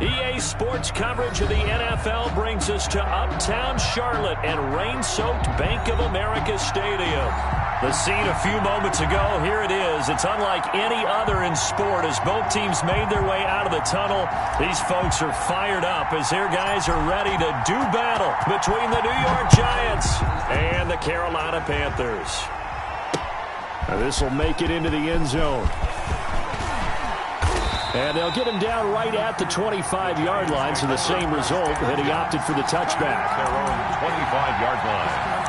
EA Sports coverage of the NFL brings us to Uptown Charlotte and rain-soaked Bank of America Stadium. The scene a few moments ago, here it is. It's unlike any other in sport as both teams made their way out of the tunnel. These folks are fired up as their guys are ready to do battle between the New York Giants and the Carolina Panthers. Now this will make it into the end zone. And they'll get him down right at the 25-yard line, so the same result, and he opted for the touchback. Their own 25-yard line.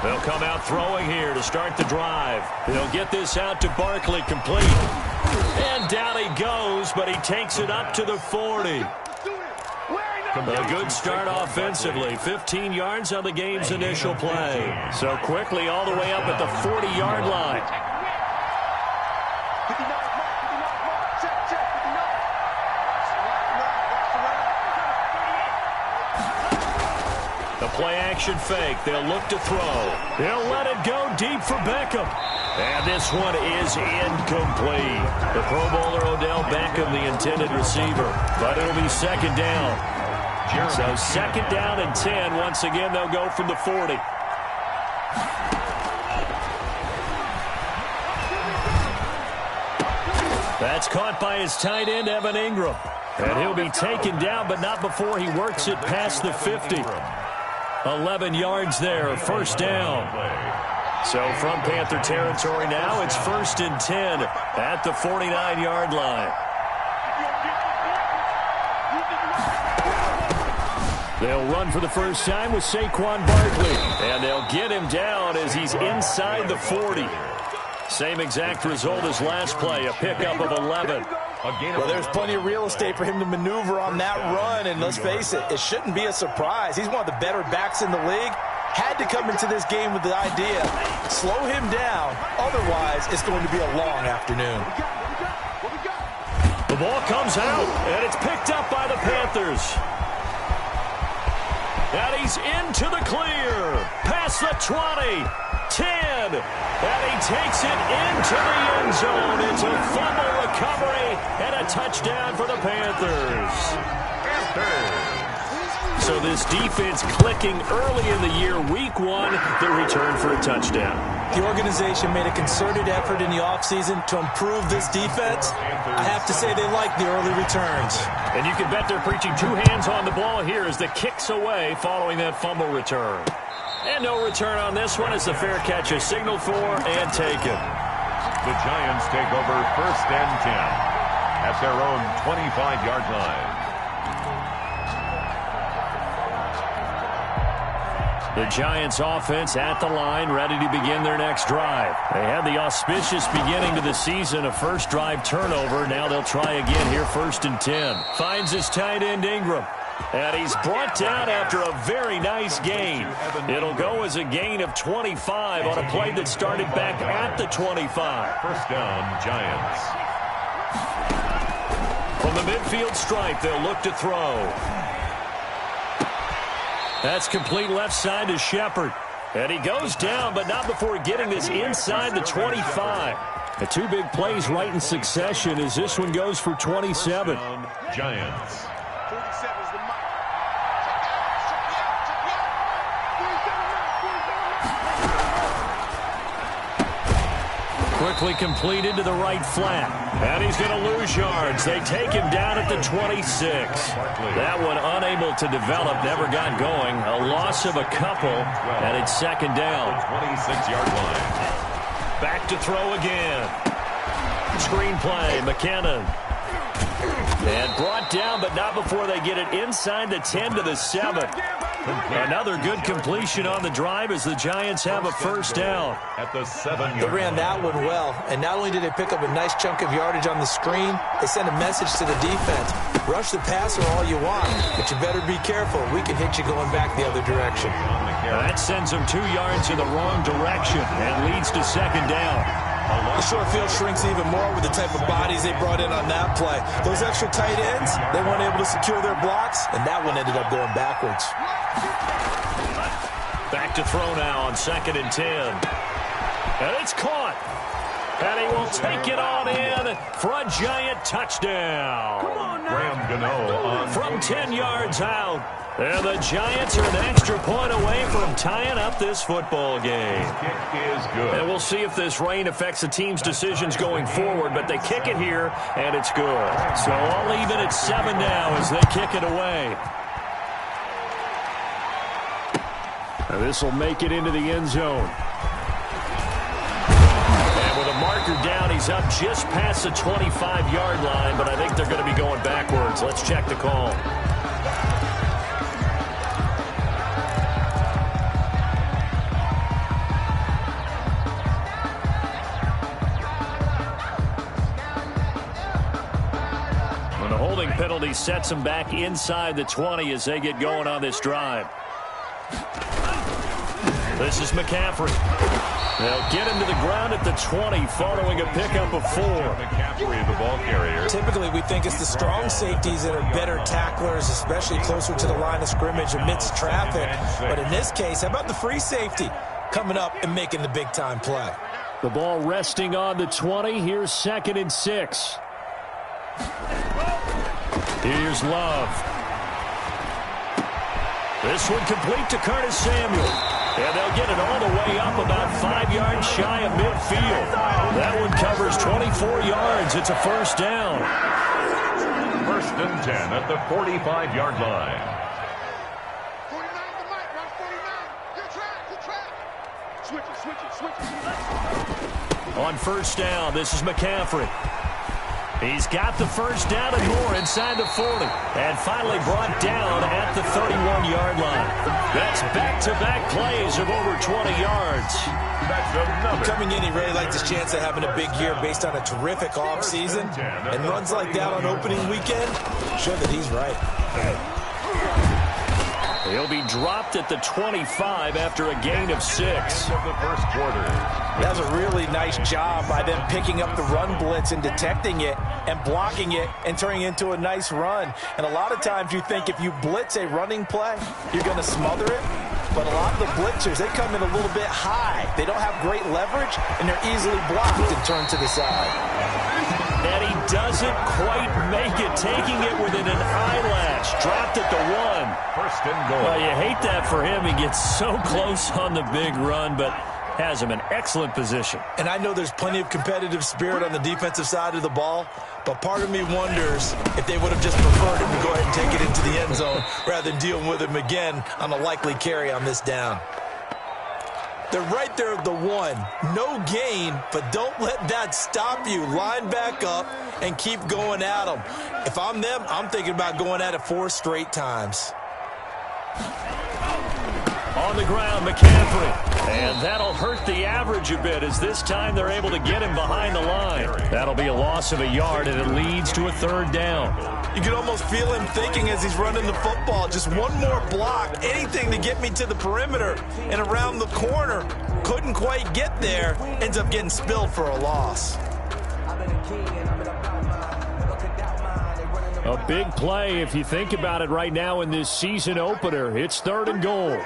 They'll come out throwing here to start the drive. They'll get this out to Barkley, complete. And down he goes, but he takes it up to the 40. A good start offensively. 15 yards on the game's initial play. So quickly all the way up at the 40-yard line. The play-action fake. They'll look to throw. They'll let it go deep for Beckham. And this one is incomplete. The Pro Bowler Odell Beckham, the intended receiver. But it'll be second down. So second down and 10. Once again, they'll go from the 40. That's caught by his tight end, Evan Ingram. And he'll be taken down, but not before he works it past the 50. 11 yards there, first down. So from Panther territory now, it's 1st and 10 at the 49-yard line. They'll run for the first time with Saquon Barkley. And they'll get him down as he's inside the 40. Same exact result as last play, a pickup of 11. Well, there's plenty of real estate for him to maneuver on that run, and let's face it, it shouldn't be a surprise. He's one of the better backs in the league. Had to come into this game with the idea, slow him down, otherwise it's going to be a long afternoon. The ball comes out, and it's picked up by the Panthers. And he's into the clear, past the 20, 10, and he takes it into the end zone. It's a fumble recovery and a touchdown for the Panthers. So this defense clicking early in the year, week 1, the return for a touchdown. The organization made a concerted effort in the offseason to improve this defense. I have to say they like the early returns. And you can bet they're preaching 2 hands on the ball here as the kick's away following that fumble return. And no return on this one as the fair catch is signaled for and taken. The Giants take over 1st and 10 at their own 25-yard line. The Giants offense at the line, ready to begin their next drive. They had the auspicious beginning to the season, a first drive turnover. Now they'll try again here, 1st and 10. Finds his tight end Ingram. And he's brought down after a very nice gain. It'll go as a gain of 25 on a play that started back at the 25. First down, Giants. From the midfield stripe, they'll look to throw. That's complete left side to Shepard. And he goes down, but not before getting this inside the 25. The 2 big plays right in succession as this one goes for 27. Giants. Quickly completed to the right flat. And he's going to lose yards. They take him down at the 26. That one unable to develop, never got going. A loss of a couple, and it's second down. 26-yard line. Back to throw again. Screenplay, McKinnon. And brought down, but not before they get it inside the 10 to the 7. Another good completion on the drive as the Giants have a first down. At the 7-yard They ran that one well, and not only did they pick up a nice chunk of yardage on the screen, they sent a message to the defense. Rush the passer all you want, but you better be careful. We can hit you going back the other direction. That sends them 2 yards in the wrong direction and leads to second down. The short field shrinks even more with the type of bodies they brought in on that play. Those extra tight ends, they weren't able to secure their blocks, and that one ended up going backwards. Back to throw now on 2nd and 10. And it's caught. And he will take it on in for a giant touchdown. Graham Gano on from 10 yards out. And the Giants are an extra point away from tying up this football game. Kick is good. And we'll see if this rain affects the team's decisions going forward, but they kick it here, and it's good. So I'll leave it at 7 now as they kick it away. And this will make it into the end zone. And with a marker down, he's up just past the 25-yard line, but I think they're going to be going backwards. Let's check the call. Penalty sets them back inside the 20 as they get going on this drive. This is McCaffrey. They'll get him to the ground at the 20 following a pickup of 4. McCaffrey, the ball carrier. Typically, we think it's the strong safeties that are better tacklers, especially closer to the line of scrimmage amidst traffic. But in this case, how about the free safety coming up and making the big-time play? The ball resting on the 20. Here's 2nd and 6. Here's Love. This one complete to Curtis Samuel. And they'll get it all the way up about 5 yards shy of midfield. That one covers 24 yards. It's a first down. 1st and 10 at the 45-yard line. 49 to Mike, 149. Switch it. On first down, this is McCaffrey. He's got the first down and more inside the 40. And finally brought down at the 31-yard line. That's back-to-back plays of over 20 yards. Coming in, he really liked his chance of having a big year based on a terrific offseason. And runs like that on opening weekend show that he's right. He'll be dropped at the 25 after a gain of 6. Of the first quarter. That was a really nice job by them picking up the run blitz and detecting it and blocking it and turning it into a nice run. And a lot of times you think if you blitz a running play, you're going to smother it. But a lot of the blitzers, they come in a little bit high. They don't have great leverage, and they're easily blocked and turned to the side. And he doesn't quite make it, taking it within an eyelash. Dropped at the 1. 1st and goal. Well, you hate that for him. He gets so close on the big run, but has him in excellent position. And I know there's plenty of competitive spirit on the defensive side of the ball, but part of me wonders if they would have just preferred him to go ahead and take it into the end zone rather than dealing with him again on a likely carry on this down. They're right there at the 1. No gain, but don't let that stop you. Line back up and keep going at them. If I'm them, I'm thinking about going at it 4 straight times. On the ground, McCaffrey. And that'll hurt the average a bit as this time they're able to get him behind the line. That'll be a loss of a yard, and it leads to a 3rd down. You can almost feel him thinking as he's running the football. Just one more block, anything to get me to the perimeter and around the corner. Couldn't quite get there. Ends up getting spilled for a loss. A big play if you think about it right now in this season opener. It's 3rd and goal.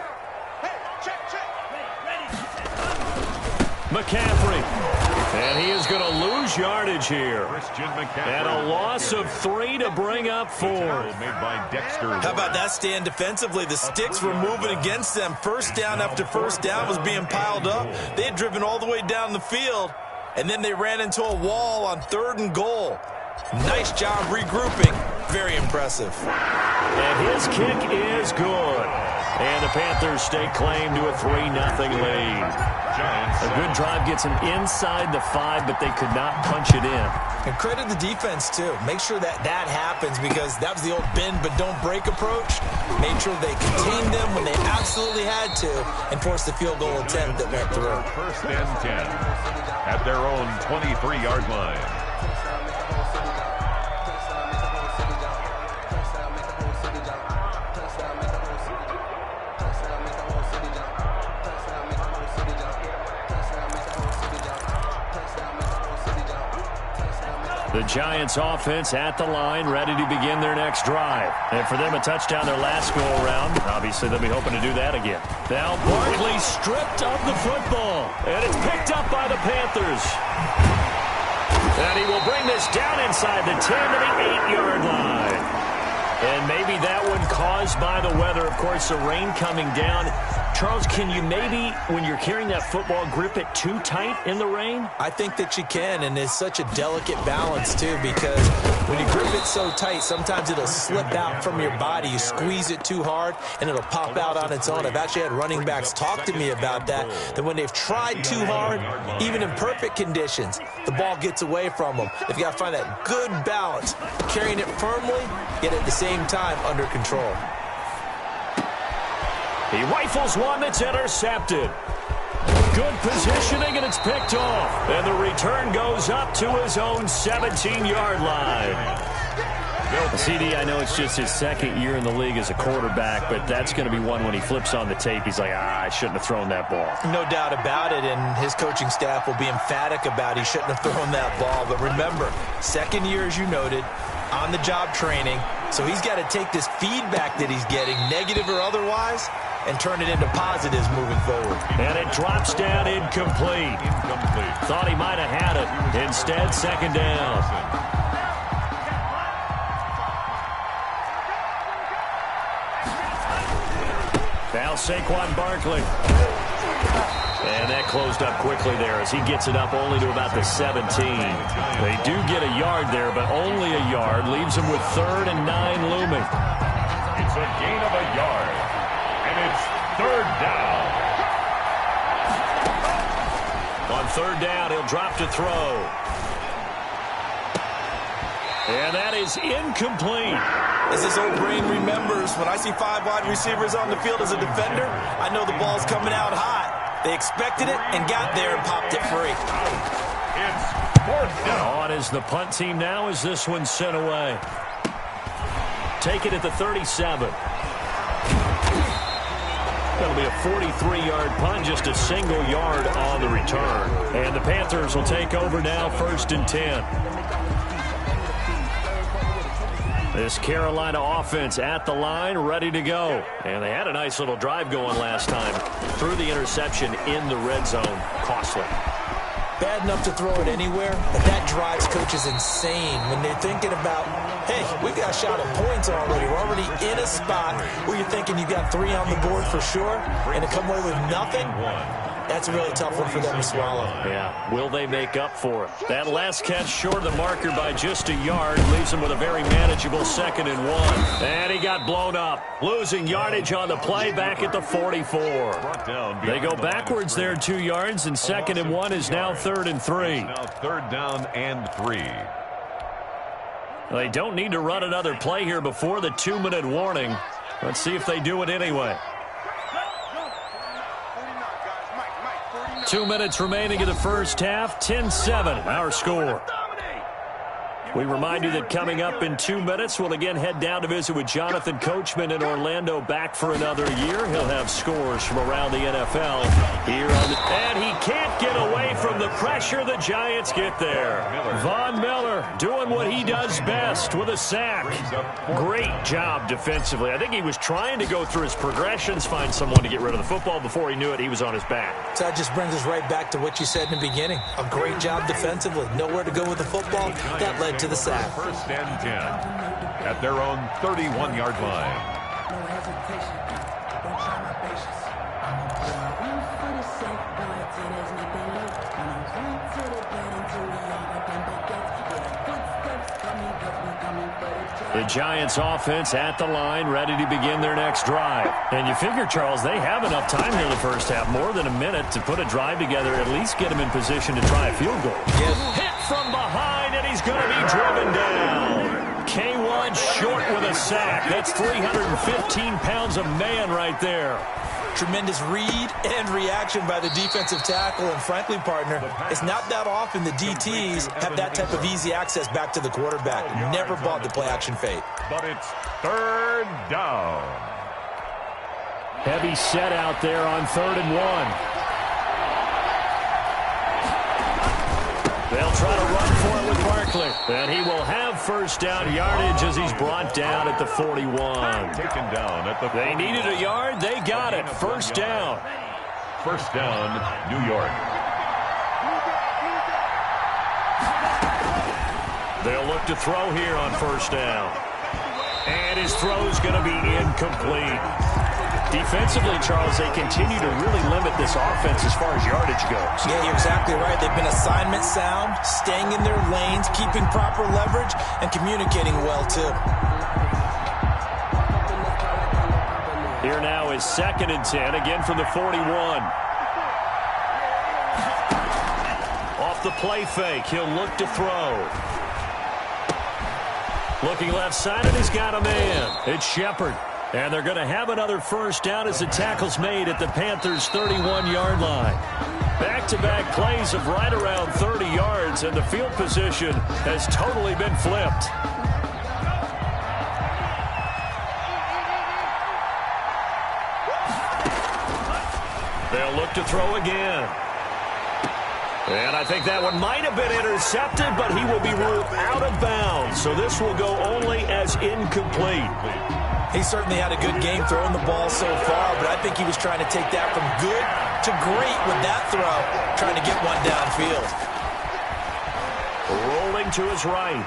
McCaffrey. And he is going to lose yardage here. And a loss of 3 to bring up 4. How about that stand defensively? The sticks were moving against them. First down after first down was being piled up. They had driven all the way down the field, and then they ran into a wall on 3rd and goal. Nice job regrouping. Very impressive. And his kick is good. And the Panthers stake claim to a 3-0 lead. A good drive gets them inside the 5, but they could not punch it in. And credit the defense, too. Make sure that happens because that was the old bend but don't break approach. Made sure they contained them when they absolutely had to and forced the field goal attempt that went through. 1st and 10 at their own 23-yard line. The Giants offense at the line, ready to begin their next drive. And for them, a touchdown their last go-around. Obviously, they'll be hoping to do that again. Now Barkley stripped of the football, and it's picked up by the Panthers. And he will bring this down inside the 10 to the 8-yard line. And maybe that one caused by the weather. Of course, the rain coming down. Charles, can you maybe, when you're carrying that football, grip it too tight in the rain? I think that you can, and it's such a delicate balance, too, because when you grip it so tight, sometimes it'll slip out from your body. You squeeze it too hard, and it'll pop out on its own. I've actually had running backs talk to me about that when they've tried too hard, even in perfect conditions, the ball gets away from them. They've got to find that good balance, carrying it firmly, yet at the same time under control. He rifles one that's intercepted. Good positioning, and it's picked off. And the return goes up to his own 17-yard line. CD, I know it's just his second year in the league as a quarterback, but that's going to be one when he flips on the tape. He's like, I shouldn't have thrown that ball. No doubt about it, and his coaching staff will be emphatic about he shouldn't have thrown that ball. But remember, second year, as you noted, on-the-job training, so he's got to take this feedback that he's getting, negative or otherwise, and turn it into positives moving forward. And it drops down incomplete. Thought he might have had it. Instead, second down. Now Saquon Barkley. And that closed up quickly there as he gets it up only to about the 17. They do get a yard there, but only a yard. Leaves him with 3rd and 9 looming. It's a gain of a yard. And it's 3rd down. On 3rd down, he'll drop to throw. And that is incomplete. As this old brain remembers, when I see 5 wide receivers on the field as a defender, I know the ball's coming out hot. They expected it and got there and popped it free. It's 4th down. On is the punt team now as this one's sent away. Take it at the 37. That'll be a 43-yard punt, just a single yard on the return. And the Panthers will take over now, 1st and 10. This Carolina offense at the line, ready to go. And they had a nice little drive going last time. Threw the interception in the red zone. Costly. Bad enough to throw it anywhere, but that drives coaches insane when they're thinking about, hey, we've got a shot at points already. We're already in a spot where you're thinking you got 3 on the board for sure, and to come away with nothing, that's a really tough one for them to swallow. Yeah, will they make up for it? That last catch short of the marker by just a yard leaves them with a very manageable 2nd and 1. And he got blown up, losing yardage on the play back at the 44. They go backwards there 2 yards, and 2nd and 1 is now 3rd and 3. Now 3rd down and 3. They don't need to run another play here before the 2-minute warning. Let's see if they do it anyway. 2 minutes remaining in the first half, 10-7, our score. We remind you that coming up in 2 minutes, we'll again head down to visit with Jonathan Coachman in Orlando, back for another year. He'll have scores from around the NFL here on the... And he can't get away from the pressure. The Giants get there. Von Miller doing what he does best with a sack. Great job defensively. I think he was trying to go through his progressions, find someone to get rid of the football. Before he knew it, he was on his back. So that just brings us right back to what you said in the beginning. A great job defensively. Nowhere to go with the football. That led to the sack. 1st and 10 at their own 31-yard line. No hesitation. Don't try my patience. I'm a run for the sake, boy, till there's nothing left. And I'm run to the bed until we all nothing but gets. Yeah, footsteps coming, cause we coming for the job. The Giants offense at the line, ready to begin their next drive. And you figure, Charles, they have enough time here in the first half, more than a minute, to put a drive together, at least get them in position to try a field goal. Yes. Hit from behind, and he's going to be driven down. K1 short with a sack. That's 315 pounds of man right there. Tremendous read and reaction by the defensive tackle, and frankly, partner, it's not that often the DTs have that type of easy access back to the quarterback. Never bought the play-action fake. But it's 3rd down. Heavy set out there on 3rd and 1. They'll try to run for it with Barkley. And he will have first down yardage as he's brought down at the 41. Taken down at the 41. They needed a yard. They got it. First down. First down, New York. They'll look to throw here on first down. And his throw's going to be incomplete. Defensively, Charles, they continue to really limit this offense as far as yardage goes. Yeah, you're exactly right. They've been assignment sound, staying in their lanes, keeping proper leverage, and communicating well, too. Here now is 2nd and 10, again from the 41. Off the play fake, he'll look to throw. Looking left side, and he's got a man. It's Shepard. And they're going to have another first down as the tackle's made at the Panthers' 31-yard line. Back-to-back plays of right around 30 yards, and the field position has totally been flipped. They'll look to throw again. And I think that one might have been intercepted, but he will be ruled out of bounds. So this will go only as incomplete. He certainly had a good game throwing the ball so far, but I think he was trying to take that from good to great with that throw, trying to get one downfield. Rolling to his right.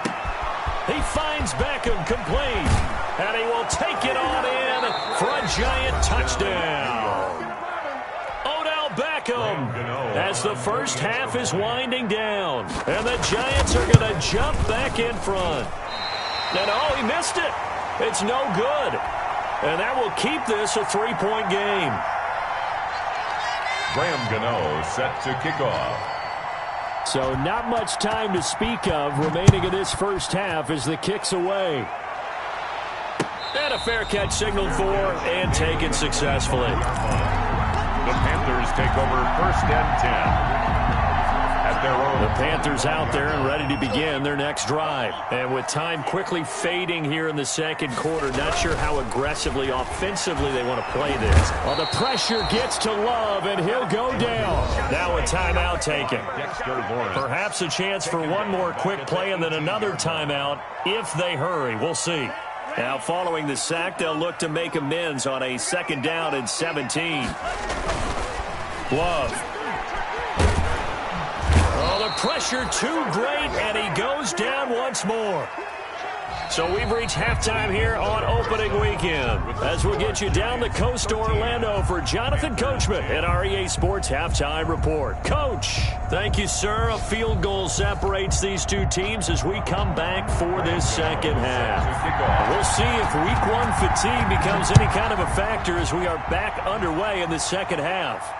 He finds Beckham complete, and he will take it on in for a giant touchdown. Odell Beckham, as the first half is winding down, and the Giants are going to jump back in front. And oh, he missed it. It's no good. And that will keep this a 3-point game. Graham Gano set to kick off. So not much time to speak of remaining in this first half as the kick's away. And a fair catch signaled for and taken successfully. The Panthers take over 1st and 10. At their own. The Panthers out there and ready to begin their next drive. And with time quickly fading here in the second quarter, not sure how aggressively, offensively they want to play this. Well, the pressure gets to Love, and he'll go down. Now a timeout taken. Perhaps a chance for one more quick play and then another timeout if they hurry. We'll see. Now following the sack, they'll look to make amends on a 2nd down and 17. Love. Oh, the pressure too great, and he goes down once more. So we've reached halftime here on opening weekend. As we'll get you down the coast to Orlando for Jonathan Coachman at our EA Sports Halftime Report. Coach, thank you, sir. A field goal separates these two teams as we come back for this second half. We'll see if week 1 fatigue becomes any kind of a factor as we are back underway in the second half.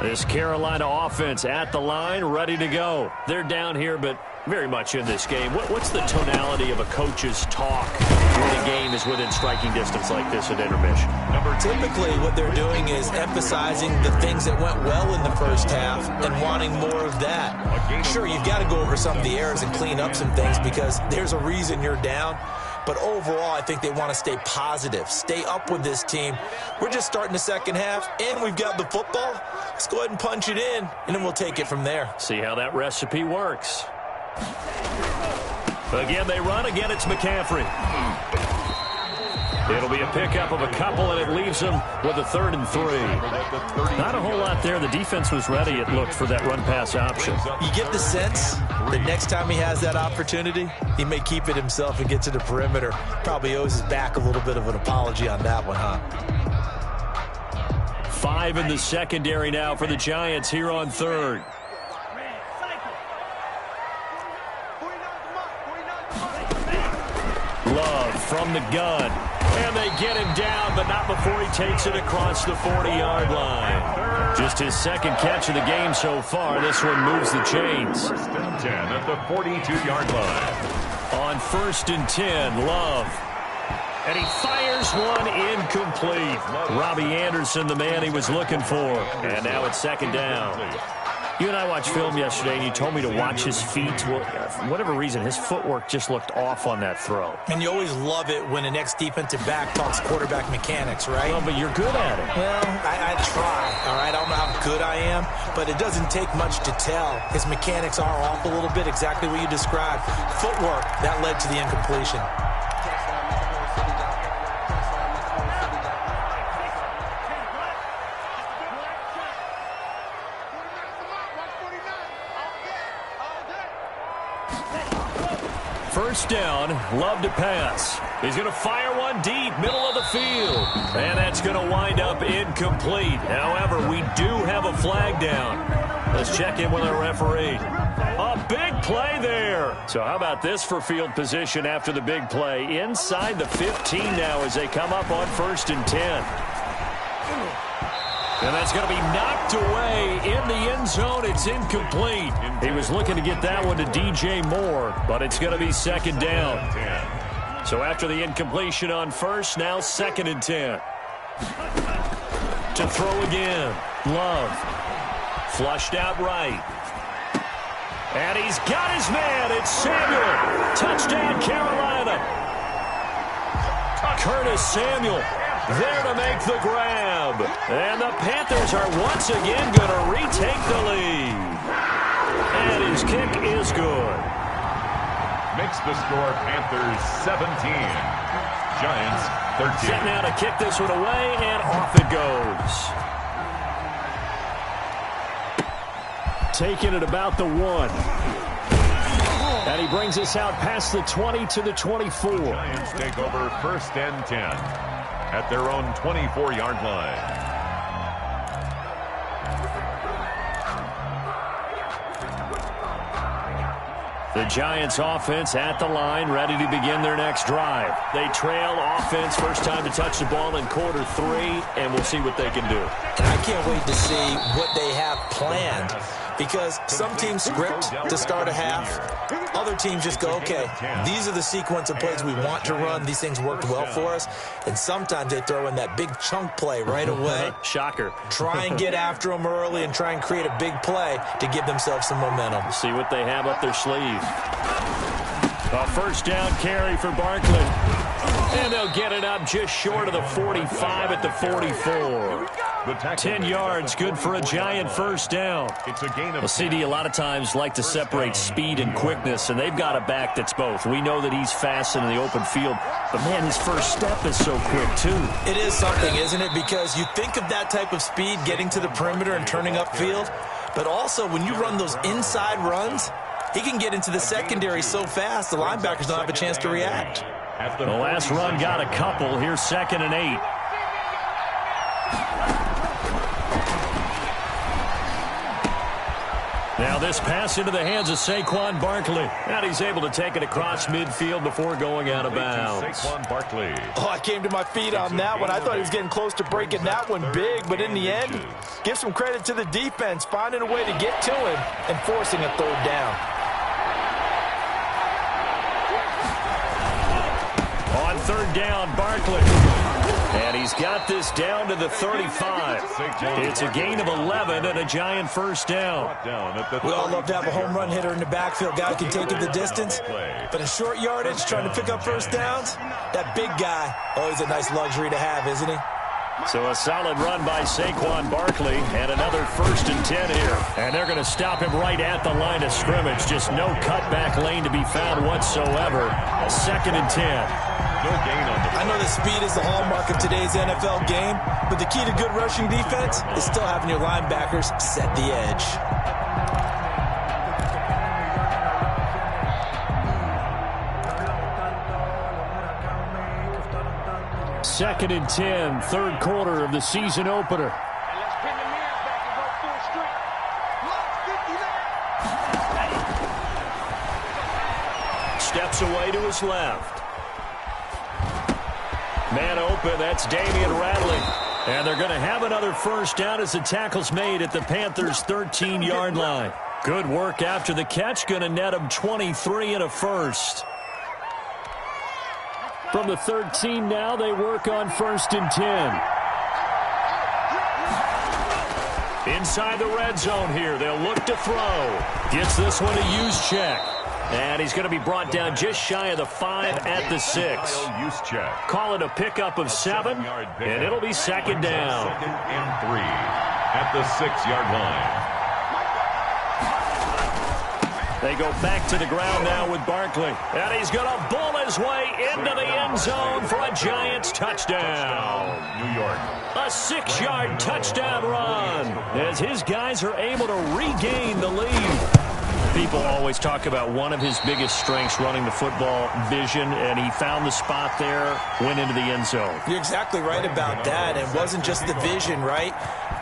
This Carolina offense at the line, ready to go. They're down here, but very much in this game. What's the tonality of a coach's talk when a game is within striking distance like this at intermission? Typically, what they're doing is emphasizing the things that went well in the first half and wanting more of that. Sure, you've got to go over some of the errors and clean up some things because there's a reason you're down. But overall, I think they want to stay positive, stay up with this team. We're just starting the second half, and we've got the football. Let's go ahead and punch it in, and then we'll take it from there. See how that recipe works. Again, they run. Again, it's McCaffrey. It'll be a pickup of a couple, and it leaves them with a 3rd and 3. Not a whole lot there. The defense was ready, it looked, for that run-pass option. You get the sense that next time he has that opportunity, he may keep it himself and get to the perimeter. Probably owes his back a little bit of an apology on that one, huh? 5 in the secondary now for the Giants here on 3rd. Love from the gun. And they get him down, but not before he takes it across the 40-yard line. Just his 2nd catch of the game so far. This one moves the chains. 1st and 10 at the 42-yard line. On 1st and 10, Love. And he fires one incomplete. Robbie Anderson, the man he was looking for. And now it's second down. You and I watched film yesterday, and you told me to watch his feet. Well, for whatever reason, his footwork just looked off on that throw. And you always love it when an ex-defensive back talks quarterback mechanics, right? Well, but you're good at it. Well, I try, all right? I don't know how good I am, but it doesn't take much to tell. His mechanics are off a little bit, exactly what you described. Footwork, that led to the incompletion. First down, Love to pass. He's going to fire one deep, middle of the field. And that's going to wind up incomplete. However, we do have a flag down. Let's check in with our referee. A big play there. So how about this for field position after the big play? Inside the 15 now as they come up on 1st and 10. And that's going to be knocked away in the end zone. It's incomplete. He was looking to get that one to DJ Moore, but it's going to be second down. So after the incompletion on first, now 2nd and 10. To throw again. Love. Flushed out right. And he's got his man. It's Samuel. Touchdown, Carolina. Curtis Samuel there to make the grab. And the Panthers are once again going to retake the lead. And his kick is good. Makes the score Panthers 17. Giants 13. Set now to kick this one away, and off it goes. Taking it about the 1. And he brings us out past the 20 to the 24. Giants take over 1st and 10 at their own 24-yard line. The Giants offense at the line, ready to begin their next drive. They trail offense, first time to touch the ball in quarter 3, and we'll see what they can do. And I can't wait to see what they have planned, because some teams script to start a half. Other teams just go, okay, these are the sequence of plays we want to run. These things worked well for us. And sometimes they throw in that big chunk play right away. Shocker. Try and get after them early and try and create a big play to give themselves some momentum. See what they have up their sleeve. A first down carry for Barkley. And they'll get it up just short of the 45 at the 44. 10 yards, good for a Giant first down. It's a gain of CD a lot of times like to separate speed and quickness, and they've got a back that's both. We know that he's fast in the open field, but man, his first step is so quick too. It is something, isn't it? Because you think of that type of speed getting to the perimeter and turning upfield, but also when you run those inside runs, he can get into the secondary so fast the linebackers don't have a chance to react. The last run got a couple. Here's 2nd and 8. Now this pass into the hands of Saquon Barkley. And he's able to take it across midfield before going out of bounds. Saquon Barkley. Oh, I came to my feet on that one. I thought he was getting close to breaking that one big, but in the end, give some credit to the defense, finding a way to get to him and forcing a 3rd down. On 3rd down, Barkley. And he's got this down to the 35. It's a gain of 11 and a Giant first down. We all love to have a home run hitter in the backfield. Guy can take it the distance. But in short yardage, trying to pick up first downs, that big guy, always a nice luxury to have, isn't he? So a solid run by Saquon Barkley and another 1st and 10 here. And they're going to stop him right at the line of scrimmage. Just no cutback lane to be found whatsoever. 2nd and 10. No gain on the I know that speed is the hallmark of today's NFL game, but the key to good rushing defense is still having your linebackers set the edge. Second and 10, 3rd quarter of the season opener. Let's pin the mirrors back and go full street. Lock 50 there. Steps away to his left. Man open, that's Damian Rattling. And they're going to have another first down as the tackle's made at the Panthers' 13-yard line. Good work after the catch, going to net them 23 and a first. From the 13 now, they work on 1st and 10. Inside the red zone here, they'll look to throw. Gets this one to use check. And he's going to be brought down just shy of the 5 at the 6. Call it a pickup of 7, and it'll be 2nd down. 2nd and 3 at the 6-yard line. They go back to the ground now with Barkley. And he's going to bull his way into the end zone for a Giants touchdown. New York. A 6-yard touchdown run as his guys are able to regain the lead. People always talk about one of his biggest strengths, running the football, vision, and he found the spot there, went into the end zone. You're exactly right about that. It wasn't just the vision, right?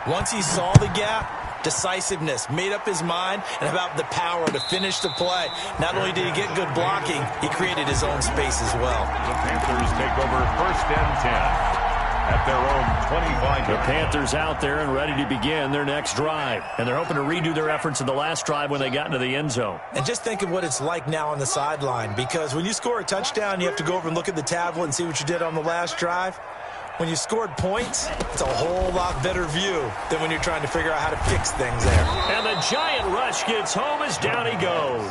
Once he saw the gap, decisiveness, made up his mind, and about the power to finish the play. Not only did he get good blocking, he created his own space as well. The Panthers take over 1st and 10 at their own 25. The Panthers out there and ready to begin their next drive. And they're hoping to redo their efforts in the last drive when they got into the end zone. And just think of what it's like now on the sideline, because when you score a touchdown, you have to go over and look at the tablet and see what you did on the last drive. When you scored points, it's a whole lot better view than when you're trying to figure out how to fix things there. And the giant rush gets home as down he goes.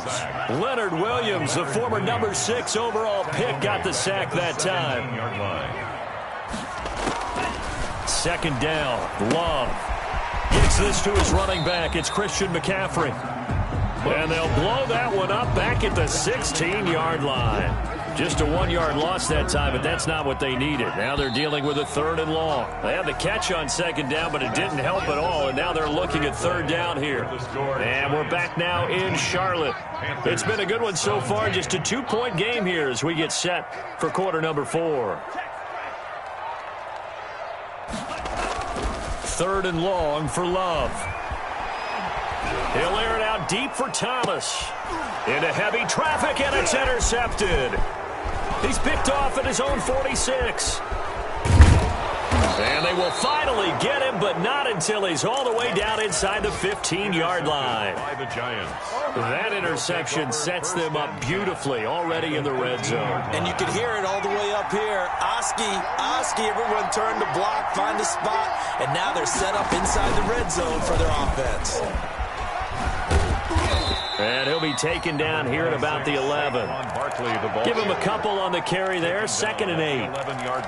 Leonard Williams, the former number 6 overall pick, got the sack that time. 7-yard line. 2nd down. Love gets this to his running back. It's Christian McCaffrey. And they'll blow that one up back at the 16-yard line. Just a 1-yard loss that time, but that's not what they needed. Now they're dealing with a 3rd and long. They had the catch on 2nd down, but it didn't help at all, and now they're looking at 3rd down here. And we're back now in Charlotte. It's been a good one so far, just a 2-point game here as we get set for quarter number 4. 3rd and long for Love. He'll air it out deep for Thomas. Into heavy traffic, and it's intercepted. He's picked off at his own 46. And they will finally get him, but not until he's all the way down inside the 15-yard line. By the Giants. That interception sets them up beautifully already in the red zone. And you can hear it all the way up here. Oski, everyone turned to block, find a spot, and now they're set up inside the red zone for their offense. And he'll be taken down here at about the 11. Give him a couple on the carry there. 2nd and 8.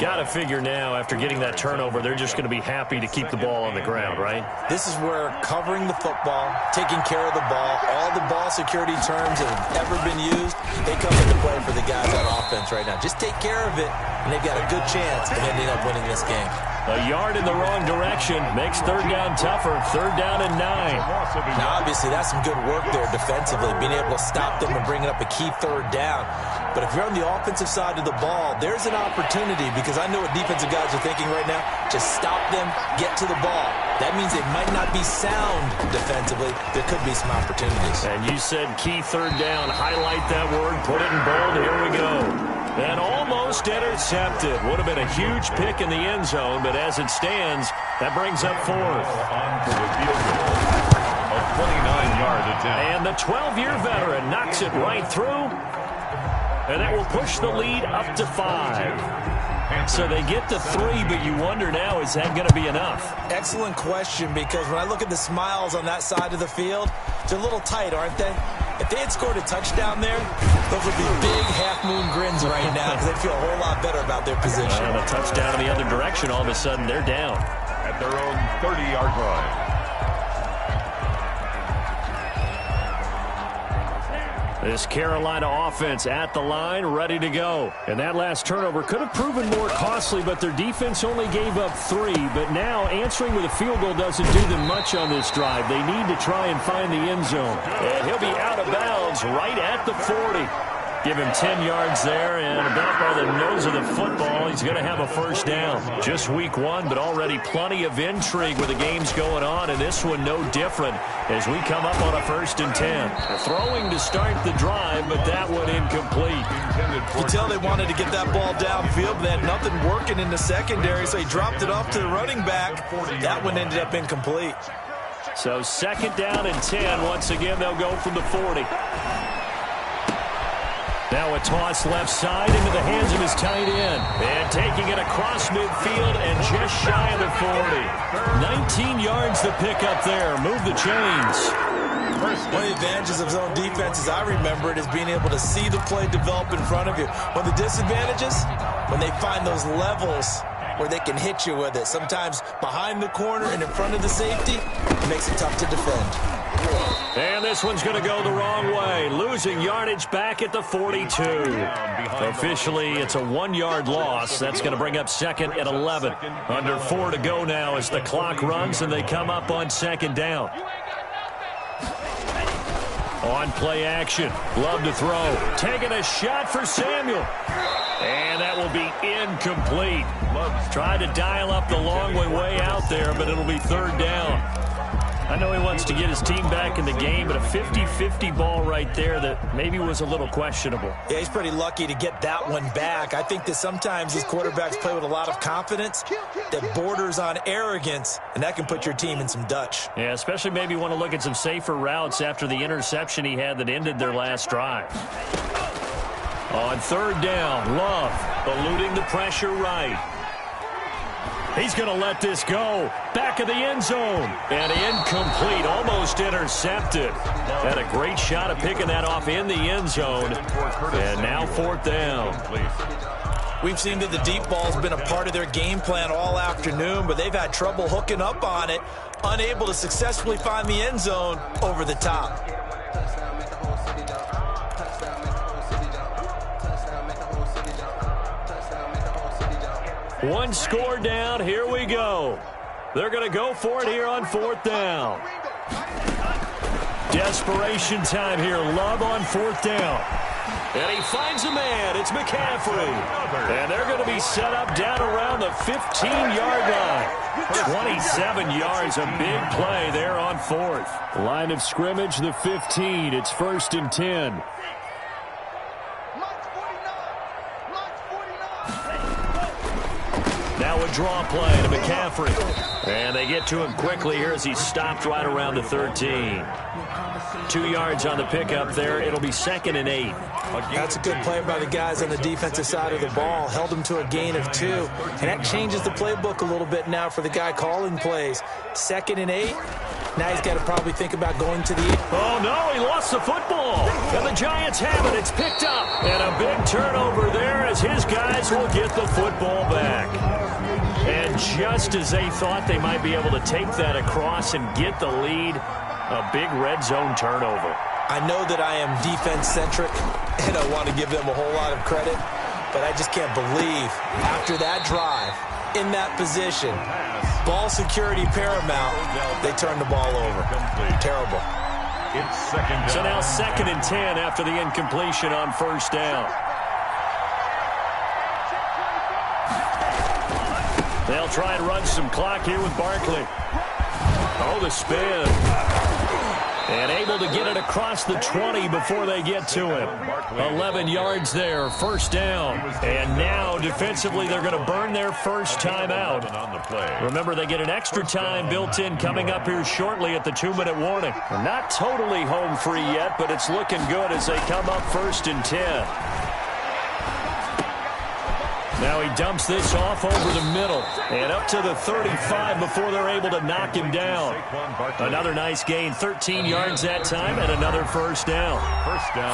Got to figure now, after getting that turnover, they're just going to be happy to keep the ball on the ground, right? This is where covering the football, taking care of the ball, all the ball security terms that have ever been used, they come into play for the guys on offense right now. Just take care of it, and they've got a good chance of ending up winning this game. A yard in the wrong direction makes 3rd down tougher. 3rd down and 9. Now, obviously, that's some good work there defensively, being able to stop them and bringing up a key 3rd down. But if you're on the offensive side of the ball, there's an opportunity, because I know what defensive guys are thinking right now. Just stop them, get to the ball. That means they might not be sound defensively. There could be some opportunities. And you said key 3rd down. Highlight that word. Put it in bold. Here we go. And almost intercepted. Would have been a huge pick in the end zone, but as it stands, that brings up 4th. On for the field goal. A 29-yard attempt. And the 12-year veteran knocks it right through. And that will push the lead up to 5. So they get to 3, but you wonder now, is that going to be enough? Excellent question, because when I look at the smiles on that side of the field, they're a little tight, aren't they? If they had scored a touchdown there, those would be big half-moon grins right now, because they'd feel a whole lot better about their position. And a touchdown in the other direction, all of a sudden they're down. At their own 30-yard line. This Carolina offense at the line, ready to go. And that last turnover could have proven more costly, but their defense only gave up 3. But now answering with a field goal doesn't do them much on this drive. They need to try and find the end zone. And he'll be out of bounds right at the 40. Give him 10 yards there, and about by the nose of the football, he's going to have a 1st down. Just week 1, but already plenty of intrigue with the games going on, and this one no different as we come up on a 1st and 10. Throwing to start the drive, but that one incomplete. You can tell they wanted to get that ball downfield, but they had nothing working in the secondary, so he dropped it off to the running back. That one ended up incomplete. So 2nd down and 10. Once again, they'll go from the 40. Now a toss left side into the hands of his tight end. And taking it across midfield and just shy of the 40. 19 yards to pick up there. Move the chains. One of the advantages of zone defense, as I remember it, is being able to see the play develop in front of you. One of the disadvantages, when they find those levels where they can hit you with it. Sometimes behind the corner and in front of the safety, it makes it tough to defend. And this one's going to go the wrong way. Losing yardage back at the 42. Officially, it's a 1-yard loss. That's going to bring up 2nd and 11. Under 4 to go now as the clock runs and they come up on 2nd down. On play action. Love to throw. Taking a shot for Samuel. And that will be incomplete. Tried to dial up the long way out there, but it'll be 3rd down. I know he wants to get his team back in the game, but a 50-50 ball right there that maybe was a little questionable. Yeah, he's pretty lucky to get that one back. I think that sometimes these quarterbacks play with a lot of confidence that borders on arrogance, and that can put your team in some Dutch. Yeah, especially maybe want to look at some safer routes after the interception he had that ended their last drive. On 3rd down, Love eluding the pressure right. He's going to let this go. Back of the end zone. And incomplete. Almost intercepted. Had a great shot of picking that off in the end zone. And now 4th down. We've seen that the deep ball's been a part of their game plan all afternoon, but they've had trouble hooking up on it. Unable to successfully find the end zone over the top. One score down. Here we go. They're going to go for it here on 4th down. Desperation time here. Love on 4th down. And he finds a man. It's McCaffrey. And they're going to be set up down around the 15-yard line. 27 yards. A big play there on 4th. Line of scrimmage, the 15. It's 1st and 10. Now a draw play to McCaffrey. And they get to him quickly here as he's stopped right around the 13. 2 yards on the pickup there. It'll be 2nd and 8. That's a good play by the guys on the defensive side of the ball. Held them to a gain of 2. And that changes the playbook a little bit now for the guy calling plays. 2nd and 8. Now he's got to probably think about going to the 8. Oh, no, he lost the football. And the Giants have it. It's picked up. And a big turnover there as his guys will get the football back. And just as they thought they might be able to take that across and get the lead, a big red zone turnover. I know that I am defense-centric, and I want to give them a whole lot of credit, but I just can't believe after that drive, in that position, ball security paramount, they turned the ball over. Terrible. It's 2nd down. So now 2nd and 10 after the incompletion on 1st down. They'll try and run some clock here with Barkley. Oh, the spin. And able to get it across the 20 before they get to him. 11 yards there, 1st down. And now, defensively, they're going to burn their first time out. Remember, they get an extra time built in coming up here shortly at the 2-minute warning. Not totally home free yet, but it's looking good as they come up 1st and 10. Now he dumps this off over the middle and up to the 35 before they're able to knock him down. Another nice gain, 13 yards that time, and another 1st down.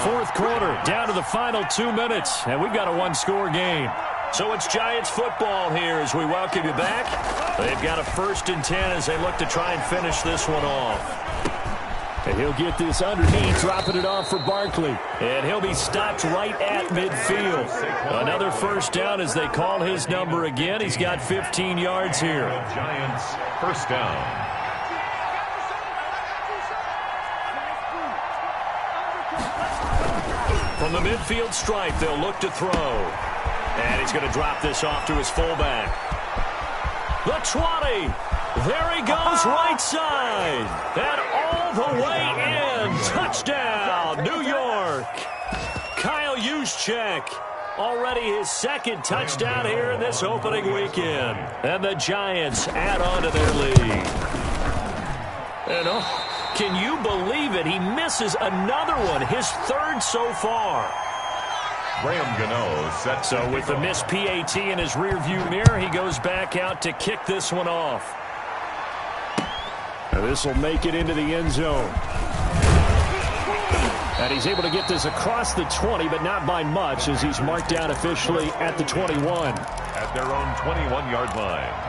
4th quarter, down to the final 2 minutes, and we've got a 1-score game. So it's Giants football here as we welcome you back. They've got a 1st and 10 as they look to try and finish this one off. And he'll get this underneath, dropping it off for Barkley. And he'll be stopped right at midfield. Another 1st down as they call his number again. He's got 15 yards here. Giants 1st down. From the midfield stripe, they'll look to throw. And he's going to drop this off to his fullback. The 20. There he goes, right side. And all the way in. Touchdown, New York. Kyle Juszczyk. Already his 2nd touchdown here in this opening weekend. And the Giants add on to their lead. And oh, can you believe it? He misses another one, his 3rd so far. Graham Gano set. So with the missed PAT in his rearview mirror, he goes back out to kick this one off. And this will make it into the end zone. And he's able to get this across the 20, but not by much, as he's marked down officially at the 21. At their own 21-yard line.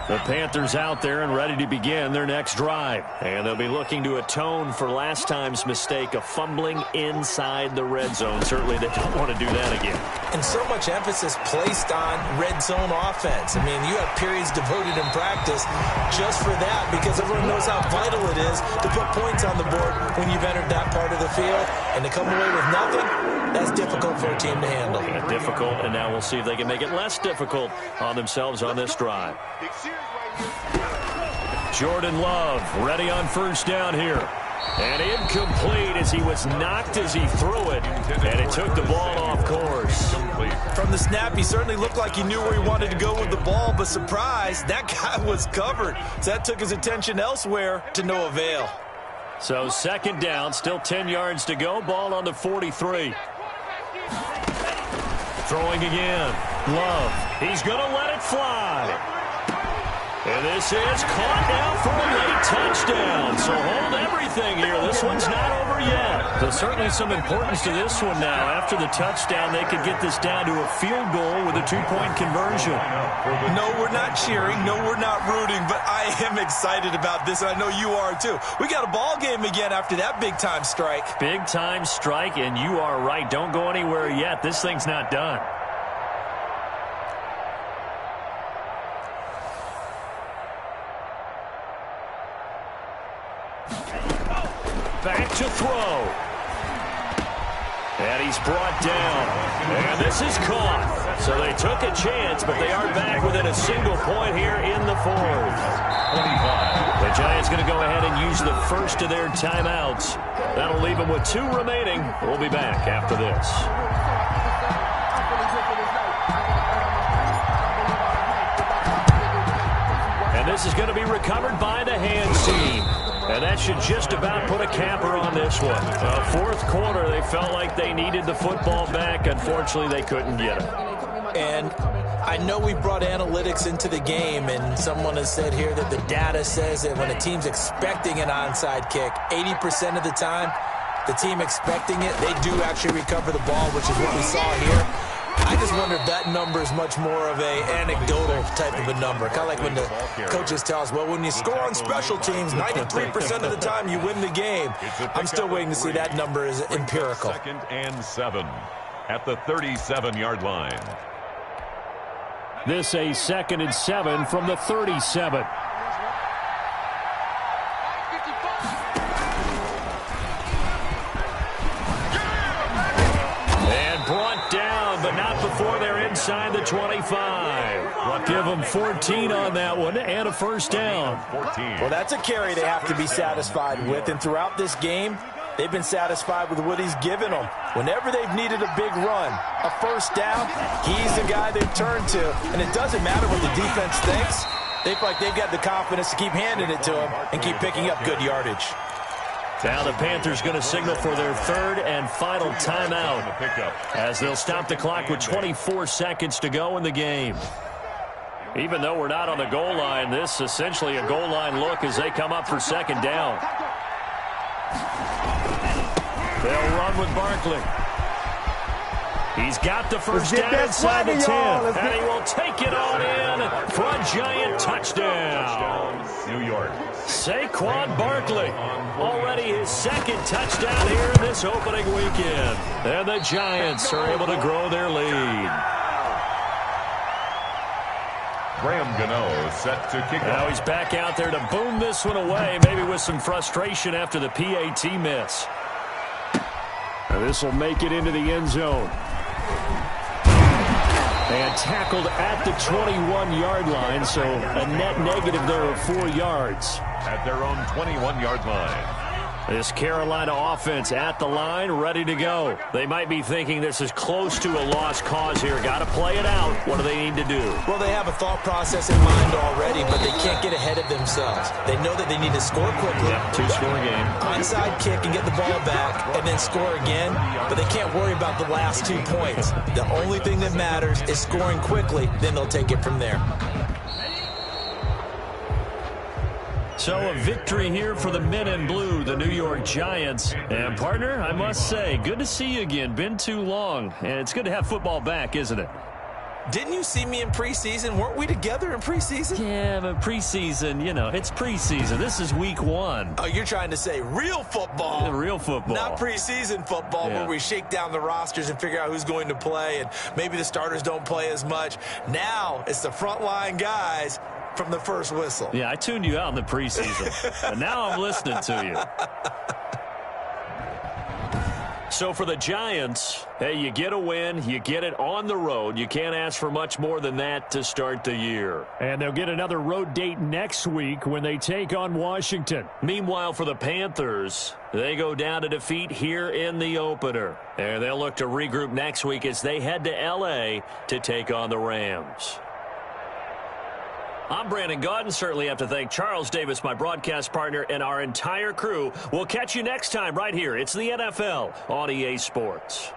The Panthers out there and ready to begin their next drive. And they'll be looking to atone for last time's mistake of fumbling inside the red zone. Certainly they don't want to do that again. And so much emphasis placed on red zone offense. I mean, you have periods devoted in practice just for that, because everyone knows how vital it is to put points on the board when you've entered that part of the field. And to come away with nothing, that's difficult for a team to handle. Yeah, difficult, and now we'll see if they can make it less difficult on themselves on this drive. Jordan Love ready on first down here. And incomplete as he was knocked as he threw it. And it took the ball off course. From the snap, he certainly looked like he knew where he wanted to go with the ball, but surprise, that guy was covered. So that took his attention elsewhere to no avail. So second down, still 10 yards to go. Ball on the 43. Throwing again. Love. He's going to let it fly. And this is caught now for a late touchdown. So hold everything here. This one's not over yet. There's certainly some importance to this one now. After the touchdown, they could get this down to a field goal with a two-point conversion. No, we're not cheering. No, we're not rooting. But I am excited about this, and I know you are too. We got a ball game again after that big-time strike. Big-time strike, and you are right. Don't go anywhere yet. This thing's not done. Back to throw. And he's brought down. And this is caught. So they took a chance, but they are back within a single point here in the fourth. 25. The Giants going to go ahead and use the first of their timeouts. That'll leave them with 2 remaining. We'll be back after this. And this is going to be recovered by the hands team. And that should just about put a capper on this one. Fourth quarter, they felt like they needed the football back. Unfortunately, they couldn't get it. And I know we brought analytics into the game, and someone has said here that the data says that when a team's expecting an onside kick, 80% of the time, the team expecting it, they do actually recover the ball, which is what we saw here. I just wonder if that number is much more of a anecdotal type of a number. Kind of like when the coaches tell us, well, when you score on special teams, 93% of the time you win the game. I'm still waiting to see that number is empirical. 2nd and 7 at the 37-yard line. This a 2nd and 7 from the 37. But not before they're inside the 25. We'll give them 14 on that one and a first down. 14. Well, that's a carry they have to be satisfied with. And throughout this game, they've been satisfied with what he's given them. Whenever they've needed a big run, a first down, he's the guy they've turned to. And it doesn't matter what the defense thinks. They feel like they've got the confidence to keep handing it to him and keep picking up good yardage. Now the Panthers going to signal for their 3rd and final timeout as they'll stop the clock with 24 seconds to go in the game. Even though we're not on the goal line, this is essentially a goal line look as they come up for 2nd down. They'll run with Barkley. He's got the first down inside the 10, and he will take it on in for a Giant touchdown. New York. Saquon Barkley, already his 2nd touchdown here in this opening weekend. And the Giants are able to grow their lead. Graham Gano set to kick Now off. he's back out there to boom this one away, maybe with some frustration after the PAT miss. And this will make it into the end zone. And tackled at the 21-yard line, so a net negative there of 4 yards. At their own 21-yard line. This Carolina offense at the line, ready to go. They might be thinking this is close to a lost cause here. Got to play it out. What do they need to do? Well, they have a thought process in mind already, but they can't get ahead of themselves. They know that they need to score quickly. Yep, two-score game. Onside kick and get the ball back and then score again, but they can't worry about the last 2 points. The only thing that matters is scoring quickly, then they'll take it from there. So a victory here for the men in blue, the New York Giants. And, partner, I must say, good to see you again. Been too long. And it's good to have football back, isn't it? Didn't you see me in preseason? Weren't we together in preseason? Yeah, but preseason, you know, it's preseason. This is week 1. Oh, you're trying to say real football. Yeah, real football. Not preseason football where we shake down the rosters and figure out who's going to play, and maybe the starters don't play as much. Now it's the frontline guys from the first whistle. Yeah, I tuned you out in the preseason, but now I'm listening to you. So for the Giants, hey, you get a win, you get it on the road. You can't ask for much more than that to start the year. And they'll get another road date next week when they take on Washington. Meanwhile, for the Panthers, they go down to defeat here in the opener. And they'll look to regroup next week as they head to L.A. to take on the Rams. I'm Brandon Gaudin. Certainly have to thank Charles Davis, my broadcast partner, and our entire crew. We'll catch you next time right here. It's the NFL on EA Sports.